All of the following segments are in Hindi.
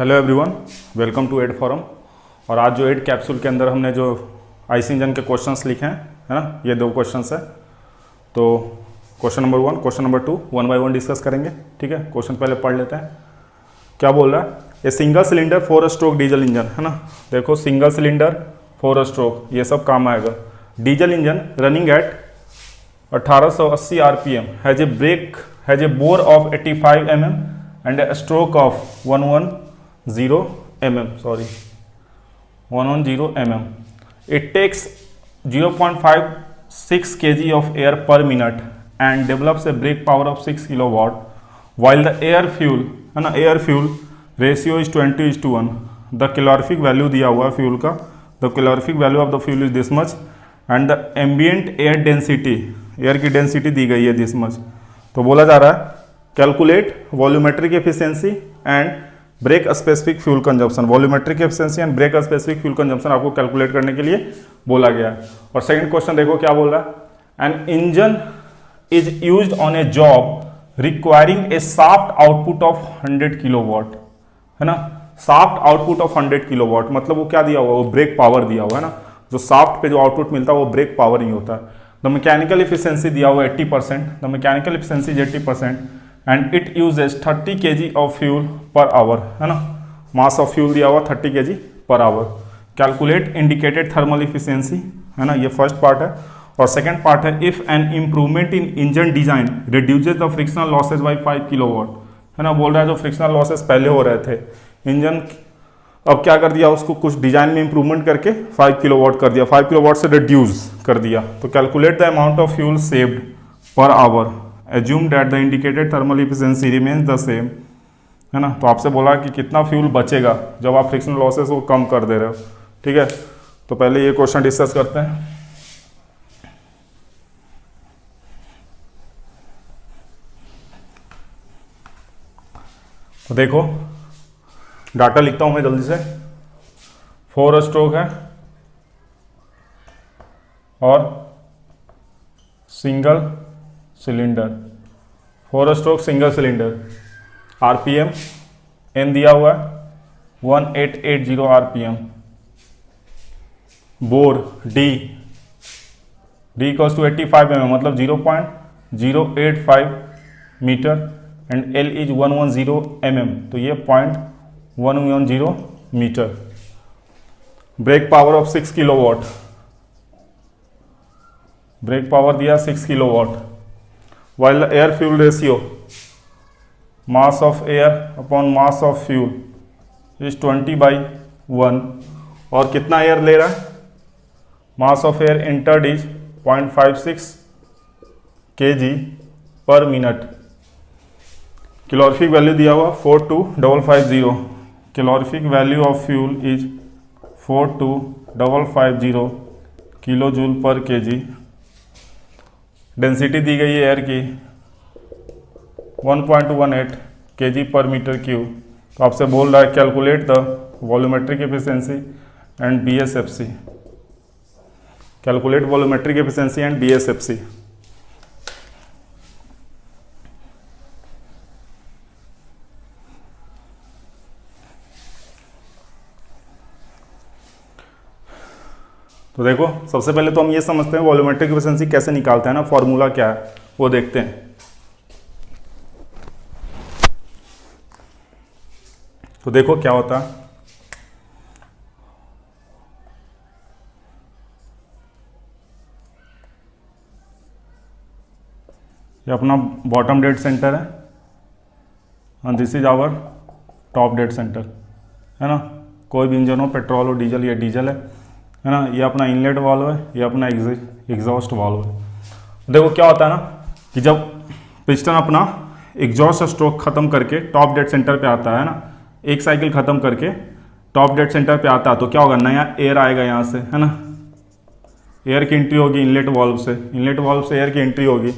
Hello everyone, welcome to ed forum. और आज जो एड कैप्सूल के अंदर हमने जो आईसी इंजन के क्वेश्चंस लिखे हैं, है ना, ये 2 क्वेश्चंस है। तो question number 1, question number 2 1 by 1 discuss करेंगे। ठीक है, क्वेश्चन पहले पढ़ लेते हैं। क्या बोल रहा है? ये single cylinder 4 stroke diesel engine, है ना। देखो, सिंगल सिलेंडर 4 स्ट्रोक, ये सब काम आएगा। Diesel engine running at 1880 RPM has a bore of 85 mm and a stroke of 110 mm. It takes 0.56 kg of air per minute and develops a brake power of 6 kilowatt while the air fuel ratio is 20:1. The calorific value दिया हुआ है फ्यूल का, the calorific value of the fuel is this much and the ambient air density, air की डेंसिटी दी गई है this much। तो बोला जा रहा है calculate volumetric efficiency and brake specific fuel consumption. Volumetric efficiency and brake specific fuel consumption आपको कैलकुलेट करने के लिए बोला गया है। और सेकंड क्वेश्चन देखो क्या बोल रहा है। An engine is used on a job requiring a shaft output of 100 kilowatt, है ना। शाफ्ट आउटपुट ऑफ 100 किलोवाट मतलब वो क्या दिया हुआ, वो ब्रेक पावर दिया हुआ है ना। जो शाफ्ट पे जो आउटपुट मिलता है वो ब्रेक पावर ही होता है। द मैकेनिकल एफिशिएंसी दिया हुआ है 80%, the mechanical efficiency is 80% and it uses 30 kg of fuel per hour, है ना। मास ऑफ फ्यूल दिया हुआ 30 kg per hour. Calculate indicated thermal efficiency, है ना, ये फर्स्ट पार्ट है। और सेकंड पार्ट है if an improvement in engine design reduces the frictional losses by 5 kilowatt, है ना। बोल रहा है जो फ्रिक्शनल लॉसेज पहले हो रहे थे, इंजन अब क्या कर दिया, उसको कुछ डिजाइन में इंप्रूवमेंट करके 5 किलोवाट कर दिया, 5 किलोवाट से रिड्यूस कर दिया। तो calculate the amount of fuel saved per hour, assume that the indicated thermal efficiency remains the same, है ना। तो आपसे बोला कि कितना फ्यूल बचेगा जब आप फ्रिक्शनल लॉसेस को कम कर दे रहे हो। ठीक है, तो पहले ये क्वेश्चन डिस्कस करते हैं। तो देखो, डाटा लिखता हूं मैं जल्दी से। 4 स्ट्रोक है और single cylinder, 4 stroke single cylinder. RPM N दिया हुआ है 1880 RPM। Bore D equals to 85 mm मतलब 0.085 metre and L is 110 mm, तो ये 0.110 metre. Brake power of 6 kilowatt, brake power दिया 6 kilowatt. while the air fuel ratio, mass of air upon mass of fuel is 20/1। और कितना एयर ले रहा है, mass of air entered is 0.56 kg per minute. Calorific value दिया हुआ 42550, calorific value of fuel is 42550 kilo joule per KG. Density दी गई है एयर की 1.18 kg पर मीटर क्यूब। तो आपसे बोल रहा है calculate the volumetric efficiency and BSFC, calculate volumetric efficiency and BSFC। तो देखो, सबसे पहले तो हम ये समझते हैं वॉल्यूमेट्रिक एफिशिएंसी कैसे निकालते हैं ना, फॉर्मूला क्या है वो देखते हैं। तो देखो क्या होता है, ये अपना बॉटम डेड सेंटर है and this is our top dead centre, है ना। कोई भी इंजन हो, पेट्रोल हो, डीजल, ये डीजल है ना। ये अपना इनलेट वाल्व है, ये अपना एग्जॉस्ट वाल्व है। देखो क्या होता है ना कि जब पिस्टन अपना एग्जॉस्ट स्ट्रोक खत्म करके टॉप डेड सेंटर पे आता है ना, एक साइकिल खत्म करके टॉप डेड सेंटर पे आता है, तो क्या होगा, नया एयर आएगा यहाँ से, है ना। एयर की एंट्री होगी इनलेट वाल्व से, इनलेट वाल्व से एयर की एंट्री होगी।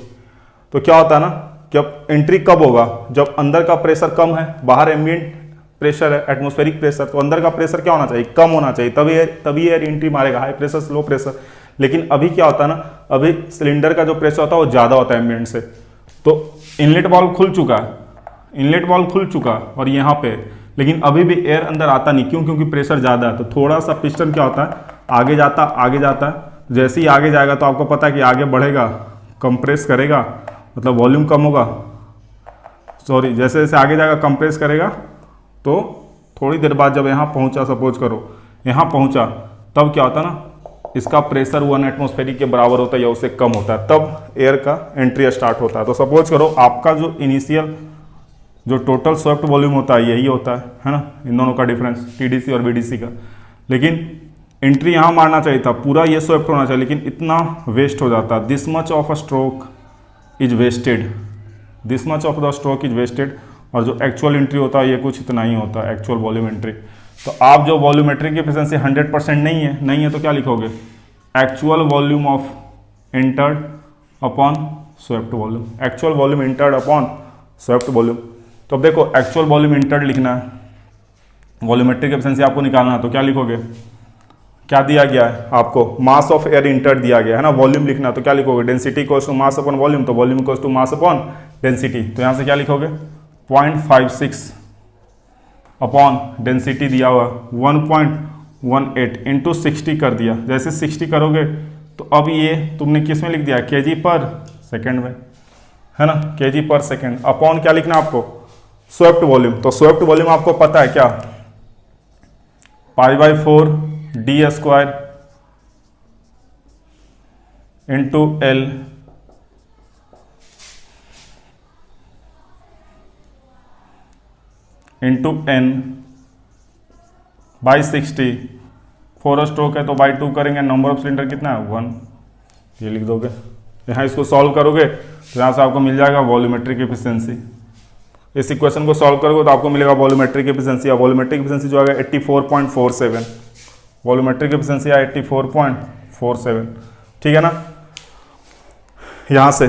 तो क्या होता है ना कि अब एंट्री कब होगा, जब अंदर का प्रेशर कम है, बाहर एम्बिएंट प्रेशर है, एटमॉस्फेरिक प्रेशर, तो अंदर का प्रेशर क्या होना चाहिए, कम होना चाहिए, तभी एयर एंट्री मारेगा, हाई प्रेशर स्लो प्रेशर। लेकिन अभी क्या होता है ना, अभी सिलेंडर का जो प्रेशर होता है वो ज़्यादा होता है एम्बिएंट से। तो इनलेट वाल्व खुल चुका है, इनलेट वाल्व खुल चुका और यहाँ पे लेकिन अभी भी एयर अंदर आता नहीं, क्यों? क्योंकि प्रेशर ज़्यादा है। तो थोड़ा सा पिस्टन क्या होता है, आगे जाता है। जैसे ही आगे जाएगा तो आपको पता है कि आगे बढ़ेगा, कंप्रेस करेगा, मतलब वॉल्यूम कम होगा, सॉरी, जैसे जैसे आगे जाएगा कंप्रेस करेगा, तो थोड़ी देर बाद जब यहाँ पहुँचा, सपोज करो यहाँ पहुँचा, तब क्या होता है ना, इसका प्रेशर 1 एटमॉस्फेरिक के बराबर होता है या उससे कम होता है, तब एयर का एंट्री स्टार्ट होता है। तो सपोज करो आपका जो इनिशियल जो टोटल स्वेप्ट वॉल्यूम होता है यही होता है ना, इन दोनों का डिफरेंस टीडीसी और बीडीसी का। लेकिन एंट्री यहाँ मारना चाहिए था, पूरा ये स्वेप्ट होना चाहिए, लेकिन इतना वेस्ट हो जाता है। This much of a stroke is wasted, this much of the stroke is wasted. और जो एक्चुअल एंट्री होता है ये कुछ इतना ही होता है, एक्चुअल वॉल्यूम एंट्री। तो आप जो वॉल्यूमेट्रिक एफिशिएंसी 100% नहीं है तो क्या लिखोगे, actual volume of entered upon swept volume, actual volume entered upon swept volume. तो अब देखो एक्चुअल वॉल्यूम एंटर्ड लिखना है, वॉल्यूमेट्रिक एफिशिएंसी आपको निकालना है, तो क्या लिखोगे, क्या दिया गया है आपको, मास ऑफ एयर इंटर्ड दिया गया है ना, वॉल्यूम लिखना है, तो क्या लिखोगे, density equals to mass upon volume, तो volume equals to mass upon density. तो यहाँ से क्या लिखोगे 0.56 अपॉन डेंसिटी दिया हुआ 1.18 इंटू 60 कर दिया। जैसे 60 करोगे तो अब ये तुमने किस में लिख दिया, केजी पर सेकंड में, है ना, केजी पर सेकंड अपॉन क्या लिखना आपको, स्वेप्ट वॉल्यूम। तो स्वेप्ट वॉल्यूम आपको पता है क्या, π/4 D square into L into N by 60। 4 stroke है तो बाई 2 करेंगे, नंबर ऑफ सिलेंडर कितना है 1, ये लिख दोगे। यहाँ इसको सॉल्व करोगे तो यहाँ से आपको मिल जाएगा वॉल्यूमेट्रिक एफिशिएंसी। इस इक्वेशन को सॉल्व करोगे तो आपको मिलेगा वॉल्यूमेट्रिक एफिशिएंसी, या वॉल्यूमेट्रिक एफिशिएंसी जो आएगा 84.47, वॉल्यूमेट्रिक एफिशिएंसी है 84.47, ठीक है ना। यहाँ से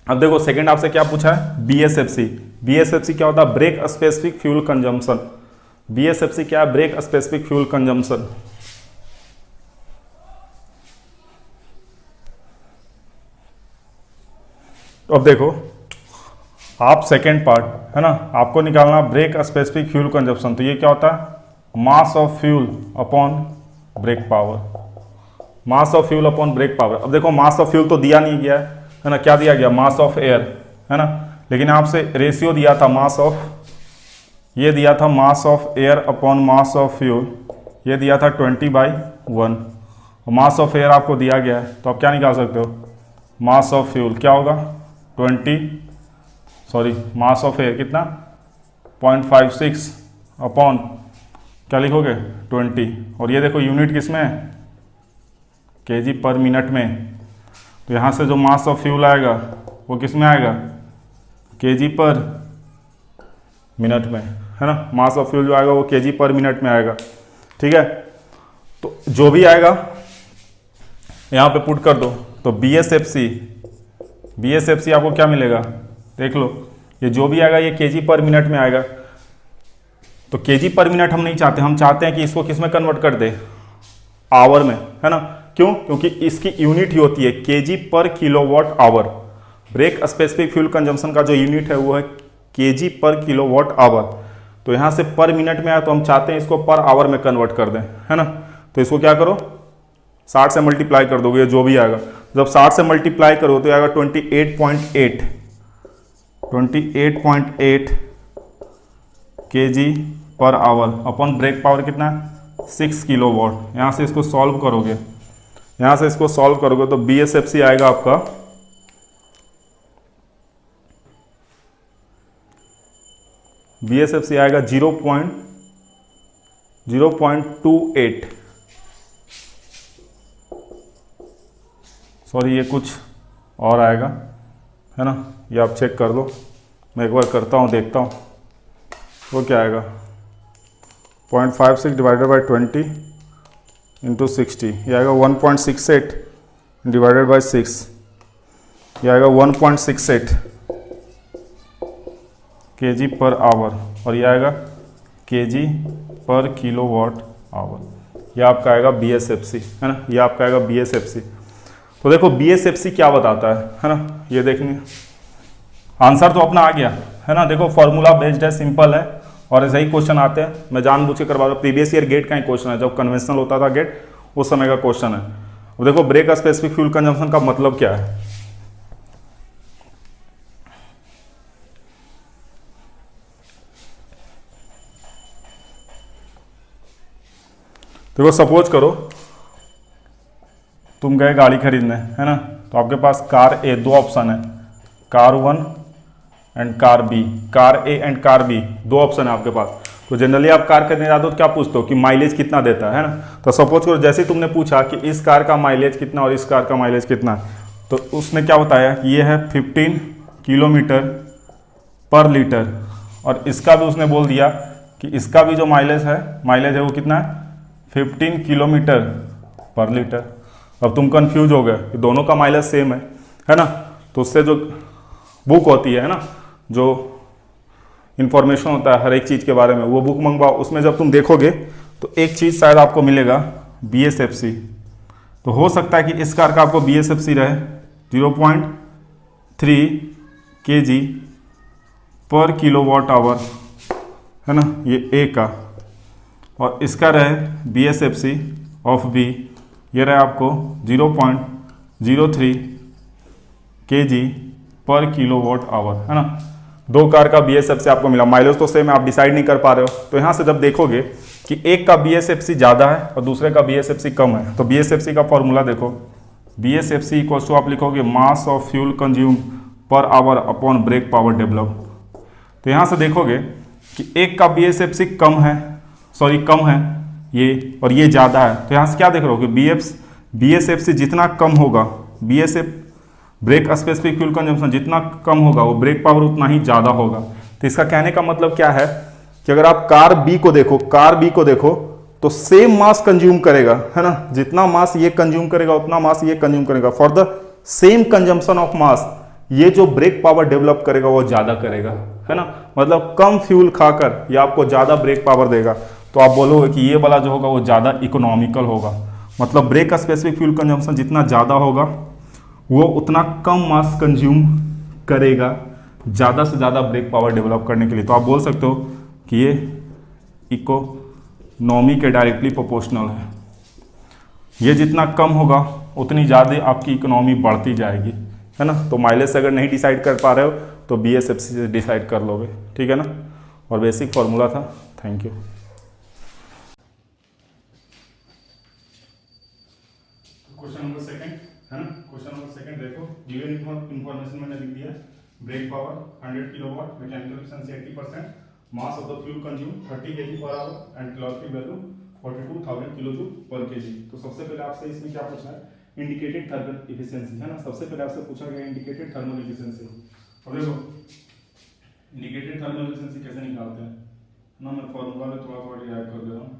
अब देखो सेकंड आपसे क्या पूछा है, बीएसएफसी। बीएसएफसी क्या होता है, break specific fuel consumption. BSFC क्या है, ब्रेक स्पेसिफिक फ्यूल कंजम्पशन। अब देखो आप सेकंड पार्ट है ना, आपको निकालना ब्रेक स्पेसिफिक फ्यूल कंजम्पशन। तो ये क्या होता है, mass of fuel upon brake power, mass of fuel upon brake power. अब देखो मास ऑफ फ्यूल तो दिया नहीं गया है ना, क्या दिया गया, मास ऑफ एयर, है ना, लेकिन आपसे रेशियो दिया था मास ऑफ, ये दिया था mass of air upon mass of fuel, ये दिया था 20/1। मास ऑफ एयर आपको दिया गया है तो आप क्या निकाल सकते हो, मास ऑफ फ्यूल क्या होगा 20, मास ऑफ एयर कितना 0.56 अपॉन क्या लिखोगे 20, और ये देखो यूनिट किस में है, केजी पर मिनट में। तो यहाँ से जो मास ऑफ फ्यूल आएगा वो किस में आएगा, केजी पर मिनट में, है ना। मास ऑफ फ्यूल जो आएगा वो केजी पर मिनट में आएगा, ठीक है। तो जो भी आएगा यहाँ पे पुट कर दो। तो बीएसएफसी आपको क्या मिलेगा, देख लो, ये जो भी आएगा ये केजी पर मिनट में आएगा। तो केजी पर मिनट हम नहीं चाहते, हम चाहते हैं कि इसको किस में कन्वर्ट कर दे, आवर में, है ना। क्यों, क्योंकि इसकी यूनिट ही होती है KG per kilowatt hour. Brake specific fuel consumption का जो यूनिट है वो है केजी पर किलोवाट आवर। तो यहाँ से पर मिनट में आया तो हम चाहते हैं इसको पर आवर में कन्वर्ट कर दें, है ना। तो इसको क्या करो 60 से मल्टीप्लाई कर दोगे, जो भी आएगा। जब 60 से मल्टीप्लाई करो तो आएगा 28.8 केजी पर आवर अपॉन ब्रेक पावर कितना 6 किलोवाट। यहाँ से इसको सॉल्व करोगे, तो बीएसएफसी आएगा आपका बीएसएफसी आएगा 0.28, सॉरी ये कुछ और आएगा, है ना, ये आप चेक कर लो, मैं एक बार करता हूँ देखता हूँ वो क्या आएगा। 0.56 डिवाइडेड बाई 20 इंटू 60, ये आएगा 1.68 डिवाइडेड बाई 6, ये आएगा 1.68 केजी पर आवर, और ये आएगा केजी पर किलोवाट आवर। ये आपका आएगा बीएसएफसी, है ना, ये आपका आएगा बीएसएफसी। तो देखो BSFC क्या बताता है ना, ये देखने आंसर तो अपना आ गया है ना। देखो फॉर्मूला बेस्ड है, सिंपल है और ऐसे ही क्वेश्चन आते हैं। मैं जानबूझ के करवा रहा हूँ, प्रीवियस ईयर गेट का ही क्वेश्चन है, जब कन्वेंशनल होता था गेट उस समय का क्वेश्चन है। अब देखो ब्रेक स्पेसिफिक फ्यूल कंजम्पशन का मतलब क्या है। देखो सपोज करो तुम गए गाड़ी खरीदने, है ना, तो आपके पास कार ए, दो ऑप्शन है, car 1 and car B. Car A and car B दो ऑप्शन है आपके पास। तो जनरली आप कार खरीदने जाते हो तो क्या पूछते हो कि माइलेज कितना देता है ना। तो सपोज करो जैसे तुमने पूछा कि इस कार का माइलेज कितना और इस कार का माइलेज कितना, तो उसने क्या बताया कि ये है 15 किलोमीटर पर लीटर, और इसका भी उसने बोल दिया कि इसका भी जो माइलेज है वो कितना है, 15 किलोमीटर पर लीटर। अब तुम कंफ्यूज हो गए कि दोनों का माइलेज सेम है ना। तो उससे जो बुक होती है ना, जो इंफॉर्मेशन होता है हर एक चीज़ के बारे में, वो बुक मंगवाओ। उसमें जब तुम देखोगे तो एक चीज़ शायद आपको मिलेगा BSFC। तो हो सकता है कि इस कार का आपको BSFC रहे 0.3 kg पर किलोवाट आवर, है ना, ये ए का, और इसका रहे BSFC ऑफ बी, ये रहे आपको 0.03 kg पर किलोवाट आवर, है ना। दो कार का BSFC आपको मिला, माइलेज तो सेम है, आप डिसाइड नहीं कर पा रहे हो। तो यहाँ से जब देखोगे कि एक का BSFC ज़्यादा है और दूसरे का BSFC कम है, तो BSFC का फॉर्मूला देखो, BSFC इक्वल्स टू आप लिखोगे mass of fuel consume per hour upon brake power develop. तो यहाँ से देखोगे कि एक का BSFC कम है ये, और ये ज़्यादा है। तो यहाँ से क्या देख रहे हो कि BSFC जितना कम होगा, ब्रेक स्पेसिफिक फ्यूल कंजम्पशन जितना कम होगा, वो ब्रेक पावर उतना ही ज़्यादा होगा। तो इसका कहने का मतलब क्या है कि अगर आप कार बी को देखो तो सेम मास कंज्यूम करेगा, है ना, जितना मास ये कंज्यूम करेगा उतना मास ये कंज्यूम करेगा। For the same consumption of mass, ये जो ब्रेक पावर डेवलप करेगा वो ज़्यादा करेगा, है ना। मतलब कम फ्यूल खाकर ये आपको ज़्यादा ब्रेक पावर देगा। तो आप बोलोगे कि ये वाला जो होगा वो ज़्यादा इकोनॉमिकल होगा। मतलब ब्रेक स्पेसिफिक फ्यूल कंजम्पशन जितना ज़्यादा होगा वो उतना कम मास कंज्यूम करेगा ज़्यादा से ज़्यादा ब्रेक पावर डेवलप करने के लिए। तो आप बोल सकते हो कि ये इकोनॉमी के डायरेक्टली प्रोपोर्शनल है। ये जितना कम होगा उतनी ज़्यादा आपकी इकोनॉमी बढ़ती जाएगी, है ना। तो माइलेज से अगर नहीं डिसाइड कर पा रहे हो तो BSFC से डिसाइड कर लोगे, ठीक है ना। और बेसिक फॉर्मूला था। Thank you. Question number second, है ना, क्वेश्चन नंबर सेकंड देखो, गिवन इंफॉर्मेशन मैंने लिख दिया, brake power 100 kilowatt, mechanical efficiency 80%, mass of the fuel consume 30 kg per hour and calorific value 42,000 kilojoule per KG. तो सबसे पहले आपसे इसमें क्या पूछा है, इंडिकेटेड थर्मल एफिशिएंसी, है ना। सबसे पहले आपसे पूछा गया इंडिकेटेड थर्मल एफिशिएंसी। अब देखो इंडिकेटेड थर्मल एफिशिएंसी कैसे निकालते हैं ना, मैं फॉर्मूला में थोड़ा रिवाइज कर दे रहा हूँ।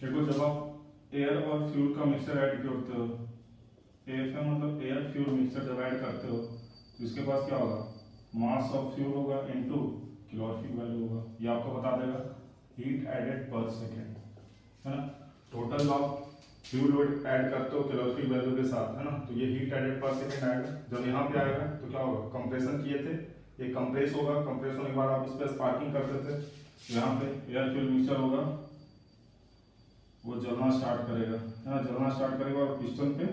देखो जब आप एयर और फ्यूल का मिक्सचर ऐड करते हो, AFM मतलब एयर फ्यूल मिक्सचर जब ऐड करते हो तो इसके पास क्या होगा, मास ऑफ फ्यूल होगा इनटू कैलोरीफिक वैल्यू होगा। ये आपको बता देगा हीट एडेड पर सेकेंड, है ना। टोटल आप फ्यूल ऐड करते हो कैलोरीफिक वैल्यू के साथ, है ना। तो ये हीट एडेड पर सेकेंड आएगा। जब यहाँ पे आएगा तो क्या होगा, कंप्रेशन किए थे, ये कंप्रेस होगा, कंप्रेस होने के बाद आप इस पर स्पार्किंग करते थे, यहाँ पे एयर फ्यूल मिक्सचर होगा, वो जलना स्टार्ट करेगा, है ना, जलना स्टार्ट करेगा और पिस्टन पे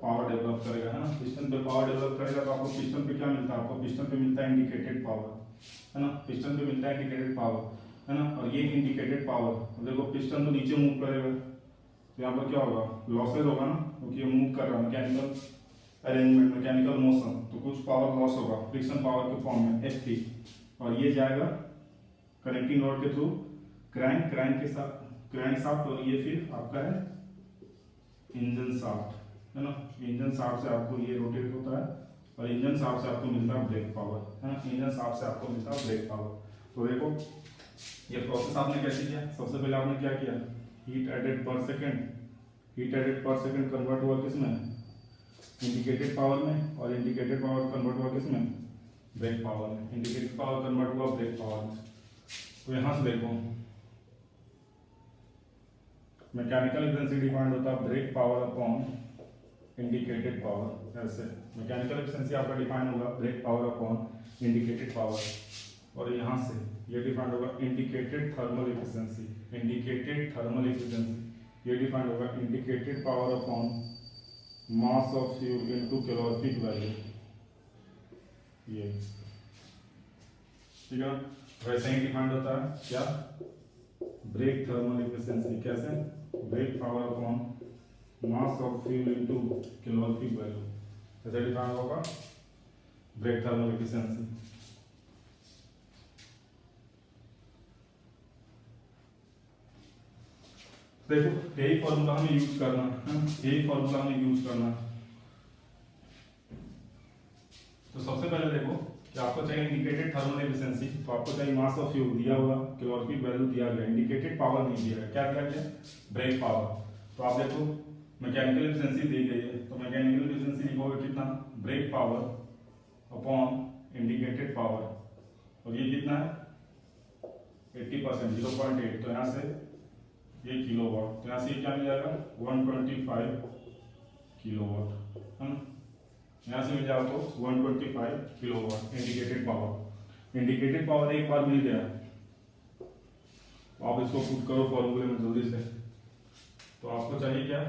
पावर डेवलप करेगा, है ना। पिस्टन पे पावर डेवलप करेगा तो आपको पिस्टन पे क्या मिलता है, आपको पिस्टन पे मिलता है इंडिकेटेड पावर, है ना। पिस्टन पे मिलता है इंडिकेटेड पावर, है ना। और ये इंडिकेटेड पावर, देखो पिस्टन तो नीचे मूव करेगा तो यहाँ पर क्या होगा, लॉसेज होगा ना, क्योंकि ये मूव कर रहा है, मैकेनिकल अरेंजमेंट, मैकेनिकल मोशन, तो कुछ पावर लॉस होगा फ्रिक्शन पावर के फॉर्म में FP, और ये जाएगा कनेक्टिंग रॉड के थ्रू क्रैंक के साथ, क्रैंक शाफ्ट, और ये फिर आपका है इंजन शाफ्ट, है ना। इंजन शाफ्ट से आपको ये रोटेट होता है और इंजन शाफ्ट से आपको मिलता है ब्रेक पावर, है ना, इंजन शाफ्ट से आपको मिलता है ब्रेक पावर। तो देखो ये प्रोसेस आपने कैसे किया, सबसे पहले आपने क्या किया, हीट एडेड पर सेकेंड, हीट एडेड पर सेकेंड कन्वर्ट हुआ किसमें, इंडिकेटेड पावर में, और इंडिकेटेड पावर कन्वर्ट हुआ किसमें, ब्रेक पावर में, इंडिकेटेड पावर कन्वर्ट हुआ ब्रेक पावर में। तो यहाँ से देखो मैकेनिकल एफिशिएंसी डिफाइंड होता है brake power upon indicated power, ऐसे मैकेनिकल एफिशिएंसी आपका डिफाइन होगा brake power upon indicated power, और यहाँ से ये डिफाइंड होगा indicated thermal efficiency, indicated thermal efficiency ये डिफाइंड होगा indicated power upon mass of fuel into calorific value, ये ठीक है। वैसे ही डिफाइंड होता है क्या, ब्रेक थर्मल एफिशिएंसी, कैसे, brake power upon mass of fuel into calorific value, ऐसे डिफाइन होगा ब्रेक थर्मल एफिशिएंसी। देखो यही फॉर्मूला हमें यूज करना है, यही फॉर्मूला हमें यूज करना। तो सबसे पहले देखो कि आपको चाहिए इंडिकेटेड थर्मल एफिशिएंसी, तो आपको चाहिए मास ऑफ फ्यूल दिया हुआ, कैलोरीफिक वैल्यू दिया गया, इंडिकेटेड पावर नहीं दिया गया, क्या दिया गया, ब्रेक पावर। तो आप देखो मैकेनिकल एफिशिएंसी दी गई है, तो मैकेनिकल एफिशिएंसी लिखोगे कितना, brake power upon indicated power, और ये कितना है 80%, 0.8, तो यहाँ से ये किलोवाट, तो यहाँ से क्या मिल जाएगा 125 किलोवाट, है ना, यहाँ से मिल जाएगा तो 125 kilowatt indicated power. Indicated power एक बार मिल गया, तो आप इसको पुट करो फॉर्मूले में जल्दी से। तो आपको चाहिए क्या,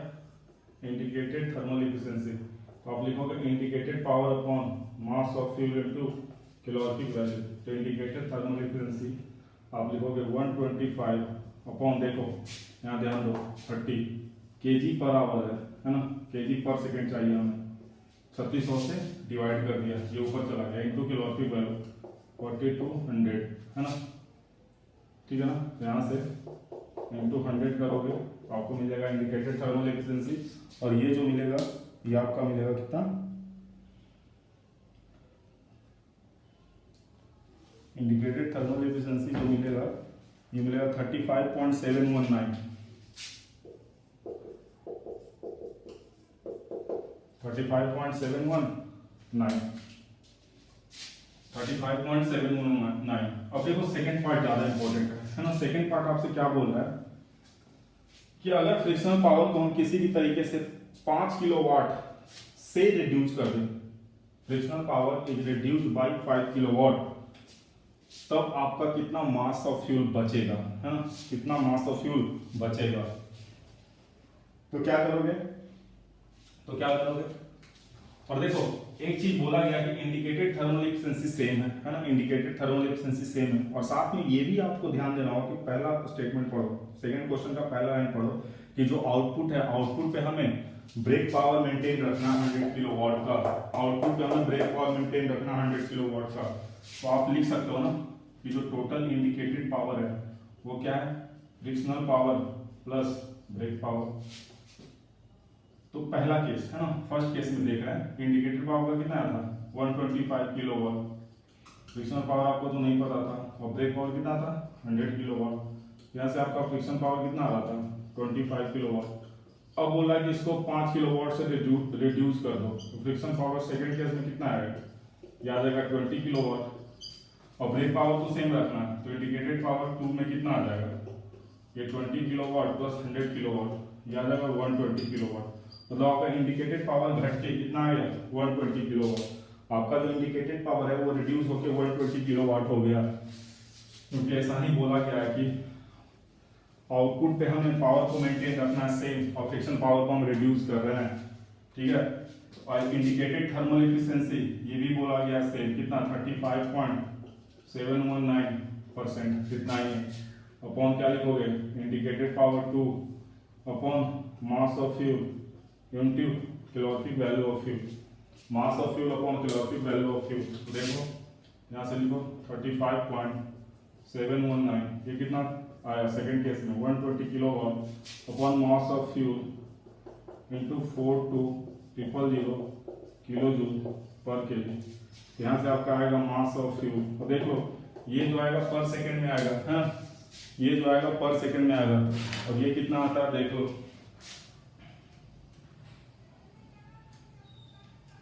इंडिकेटेड थर्मल एफिशिएंसी, तो आप लिखोगे indicated power upon mass of fuel into calorific value, तो इंडिकेटेड थर्मल एफिशिएंसी आप लिखोगे 125 अपॉन, देखो यहाँ ध्यान दो 30 केजी पर आवर है ना, केजी पर सेकेंड चाहिए हमें, 3600 से डिवाइड कर दिया, ये ऊपर चला गया, इंटू कैलोरीफिक वैल्यू 4200, है ना, ठीक है ना, तो यहाँ से इंटू 100 करोगे तो आपको मिल जाएगा इंडिकेटेड थर्मल एफिशिएंसी, और ये जो मिलेगा ये आपका मिलेगा कितना, इंडिकेटेड थर्मल एफिशिएंसी जो मिलेगा ये मिलेगा 35.719, 35.719। अब देखो सेकंड पार्ट ज्यादा इंपॉर्टेंट है ना, सेकंड पार्ट आपसे क्या बोल रहा है कि अगर फ्रिक्शनल पावर को हम किसी भी तरीके से 5 किलोवाट से रिड्यूस कर दें, frictional power is reduced by 5 kilowatt, तब आपका कितना मास ऑफ फ्यूल बचेगा, है ना, कितना मास ऑफ फ्यूल बचेगा। तो क्या करोगे, और देखो एक चीज बोला गया कि इंडिकेटेड थर्मल एफिशिएंसी सेम है ना, इंडिकेटेड थर्मल एफिशिएंसी सेम है, और साथ में ये भी आपको ध्यान देना होगा कि पहला स्टेटमेंट पढ़ो, सेकंड क्वेश्चन का पहला लाइन पढ़ो कि जो आउटपुट है, आउटपुट पे हमें ब्रेक पावर मेंटेन रखना 100 किलोवाट का, आउटपुट पे हमें ब्रेक पावर मेंटेन रखना 100 किलोवाट का। तो आप लिख सकते हो ना कि जो टोटल इंडिकेटेड पावर है वो क्या है, frictional power plus brake power. तो पहला केस है ना, फर्स्ट केस में देख रहे हैं इंडिकेटेड पावर का कितना आया था 125 किलोवाट, फ्रिक्शनल पावर आपको तो नहीं पता था, और ब्रेक पावर कितना था 100 किलोवाट, यहाँ से आपका फ्रिक्शन पावर कितना आ रहा था 25 किलोवाट। अब बोला कि इसको 5 किलोवाट से रिड्यूस कर दो, तो फ्रिक्शन पावर सेकंड केस में कितना आएगा, याद आएगा 20 किलोवाट, और ब्रेक पावर तो सेम रखना है, तो इंडिकेटेड पावर 2 में कितना आ जाएगा, ये 20 किलोवाट प्लस 100 किलोवाट, याद आएगा 120 किलोवाट। मतलब आपका इंडिकेटेड पावर घट के कितना आ गया 120 किलोवाट, आपका जो इंडिकेटेड पावर है वो रिड्यूस होकर 120 किलोवाट हो गया, क्योंकि ऐसा ही बोला गया है कि आउटपुट पे हमें पावर को मेंटेन रखना है सेम, और फ्रिक्शन पावर को हम रिड्यूस कर रहे हैं, ठीक है। और इंडिकेटेड थर्मल एफिशिएंसी ये भी बोला गया सेम, कितना 35.719%, कितना ही अपॉन क्या लिखोगे, indicated power 2 upon mass of fuel into calorific value of fuel, mass of fuel upon calorific value of fuel. तो देखो यहाँ से लिखो 35.719, ये कितना आया सेकंड केस में 120 kilowatt upon mass of fuel into 42000 kilo joule per KG. यहाँ से आपका आएगा मास ऑफ फ्यूल, और देख लो ये जो आएगा पर सेकंड में आएगा, है ये जो आएगा पर सेकंड में आएगा, और ये कितना आता है देख लो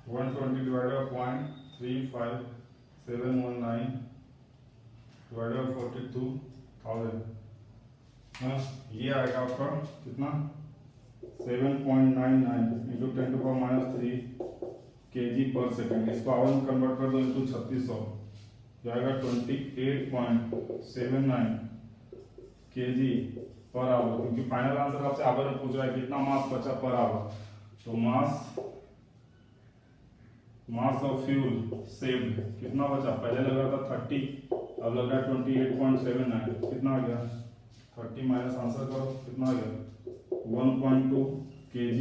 120 डिवाइडेड बाय 0.35719 डिवाइडेड बाय 42,000, हाँ ये आएगा आपका कितना 7.99 इंटू 10⁻³ kg पर सेकेंड। इसको आवर में कन्वर्ट कर दो इंटू 3600, जाएगा 28.79 kg पर आवर, क्योंकि फाइनल आंसर आपसे आवर में पूछ रहा है कितना मास बचा पर आवर। तो मास ऑफ फ्यूल सेव्ड कितना बचा, पहले लग रहा था 30, अब लग रहा है 28.79, कितना आ गया 30 माइनस आंसर करो कितना आ गया 1.2 kg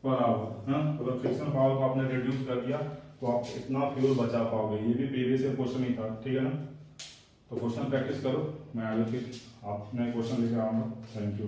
पर आवर। हाँ अगर फ्रिक्शन पावर को आपने रिड्यूस कर दिया तो आप इतना फ्यूल बचा पाओगे। ये भी प्रीवियस ईयर क्वेश्चन ही था, ठीक है ना। तो क्वेश्चन प्रैक्टिस करो, मैं आगे फिर आपने क्वेश्चन लेकर आऊँगा। Thank you.